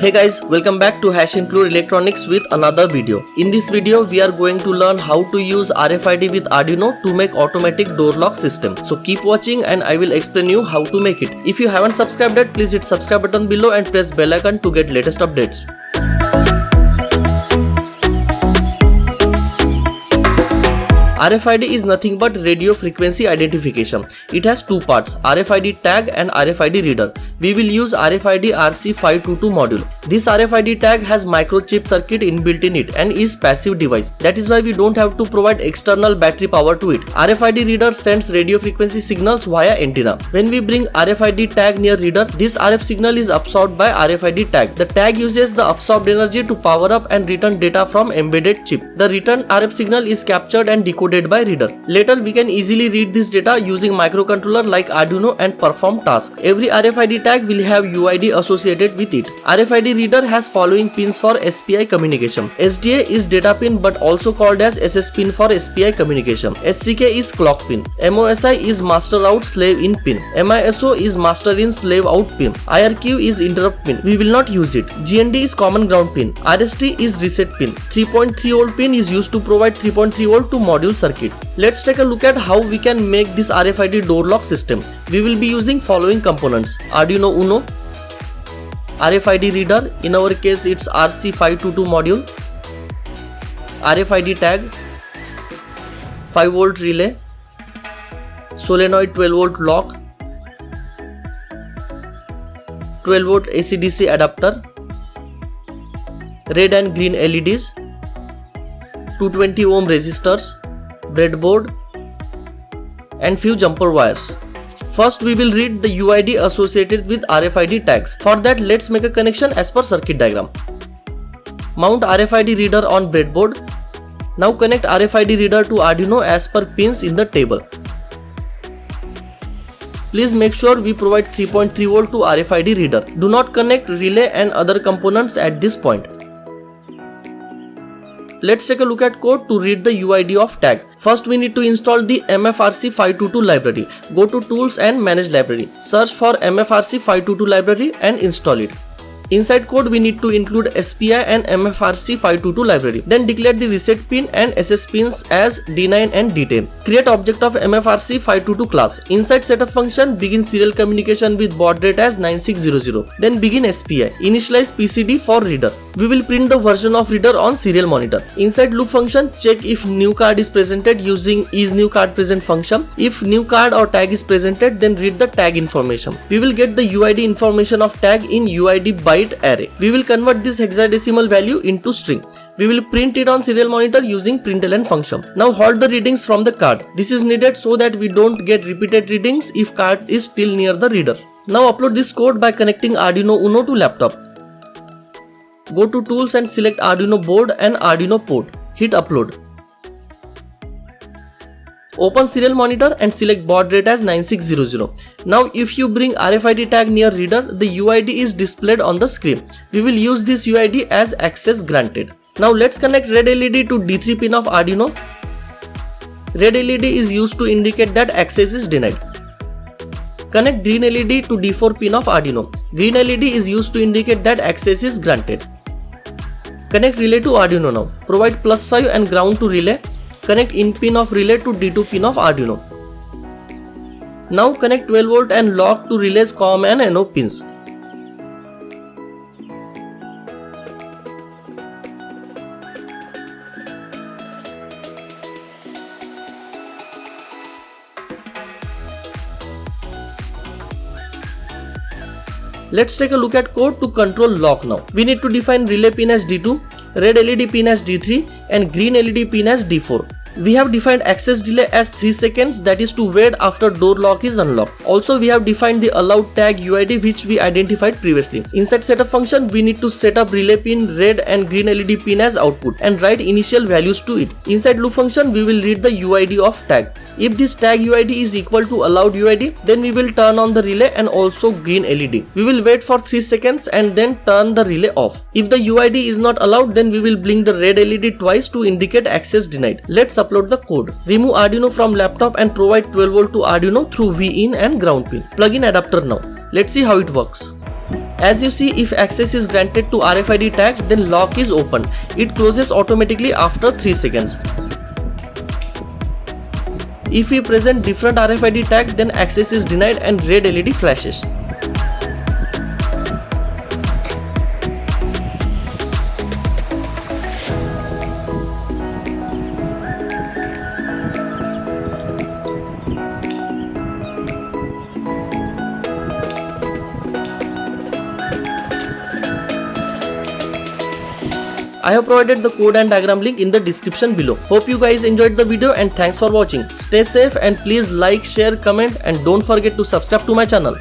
Hey guys, welcome back to HashInclude Electronics with another video. In this video, we are going to learn how to use RFID with Arduino to make automatic door lock system. So keep watching and I will explain you how to make it. If you haven't subscribed yet, please hit subscribe button below and press bell icon to get latest updates. RFID is nothing but radio frequency identification. It has two parts, RFID tag and RFID reader. We will use RFID RC522 module. This RFID tag has microchip circuit inbuilt in it and is passive device. That is why we don't have to provide external battery power to it. RFID reader sends radio frequency signals via antenna. When we bring RFID tag near reader, this RF signal is absorbed by RFID tag. The tag uses the absorbed energy to power up and return data from embedded chip. The return RF signal is captured and decoded by reader. Later we can easily read this data using microcontroller like Arduino and perform tasks. Every RFID tag will have UID associated with it. RFID reader has following pins for SPI communication. SDA is data pin but also called as SS pin for SPI communication. SCK is clock pin. MOSI is master out slave in pin. MISO is master in slave out pin. IRQ is interrupt pin. We will not use it. GND is common ground pin. RST is reset pin. 3.3 volt pin is used to provide 3.3 volt to module circuit. Let's take a look at how we can make this RFID door lock system. We will be using following components: Arduino Uno, RFID reader, in our case it's RC522 module, RFID tag, 5 volt relay, solenoid 12 volt lock, 12 volt AC/DC adapter, red and green LEDs, 220 ohm resistors, breadboard and few jumper wires. First we will read the UID associated with RFID tags. For that, let's make a connection as per circuit diagram. Mount RFID reader on breadboard. Now connect RFID reader to Arduino as per pins in the table. Please make sure we provide 3.3 volt to RFID reader. Do not connect relay and other components at this point. Let's take a look at code to read the UID of tag. First we need to install the MFRC522 library. Go to tools and manage library. Search for MFRC522 library and install it. Inside code we need to include SPI and MFRC522 library. Then declare the reset pin and SS pins as D9 and D10. Create object of MFRC522 class. Inside setup function, begin serial communication with baud rate as 9600. Then begin SPI. Initialize PCD for reader. We will print the version of reader on serial monitor. Inside loop function, check if new card is presented using isNewCardPresent function. If new card or tag is presented, then read the tag information. We will get the UID information of tag in UID byte array. We will convert this hexadecimal value into string. We will print it on serial monitor using println function. Now halt the readings from the card. This is needed so that we don't get repeated readings if card is still near the reader. Now upload this code by connecting Arduino Uno to laptop. Go to tools and select Arduino board and Arduino port. Hit upload. Open serial monitor and select baud rate as 9600. Now if you bring RFID tag near reader, the UID is displayed on the screen. We will use this UID as access granted. Now let's connect red LED to D3 pin of Arduino. Red LED is used to indicate that access is denied. Connect green LED to D4 pin of Arduino. Green LED is used to indicate that access is granted. Connect relay to Arduino now. Provide +5 and ground to relay. Connect in pin of relay to D2 pin of Arduino. Now connect 12 volt and lock to relays COM and NO pins. Let's take a look at code to control lock now. We need to define relay pin as D2, red LED pin as D3 and green LED pin as D4. We have defined access delay as 3 seconds, that is to wait after door lock is unlocked. Also we have defined the allowed tag UID which we identified previously. Inside setup function we need to set up relay pin, red and green LED pin as output and write initial values to it. Inside loop function we will read the UID of tag. If this tag UID is equal to allowed UID, then we will turn on the relay and also green LED. We will wait for 3 seconds and then turn the relay off. If the UID is not allowed, then we will blink the red LED twice to indicate access denied. Let's upload the code. Remove Arduino from laptop and provide 12 volt to Arduino through VIN and ground pin. Plug in adapter now. Let's see how it works. As you see, if access is granted to RFID tag, then lock is opened. It closes automatically after 3 seconds. If we present different RFID tag, then access is denied and red LED flashes. I have provided the code and diagram link in the description below. Hope you guys enjoyed the video and thanks for watching. Stay safe and please like, share, comment and don't forget to subscribe to my channel.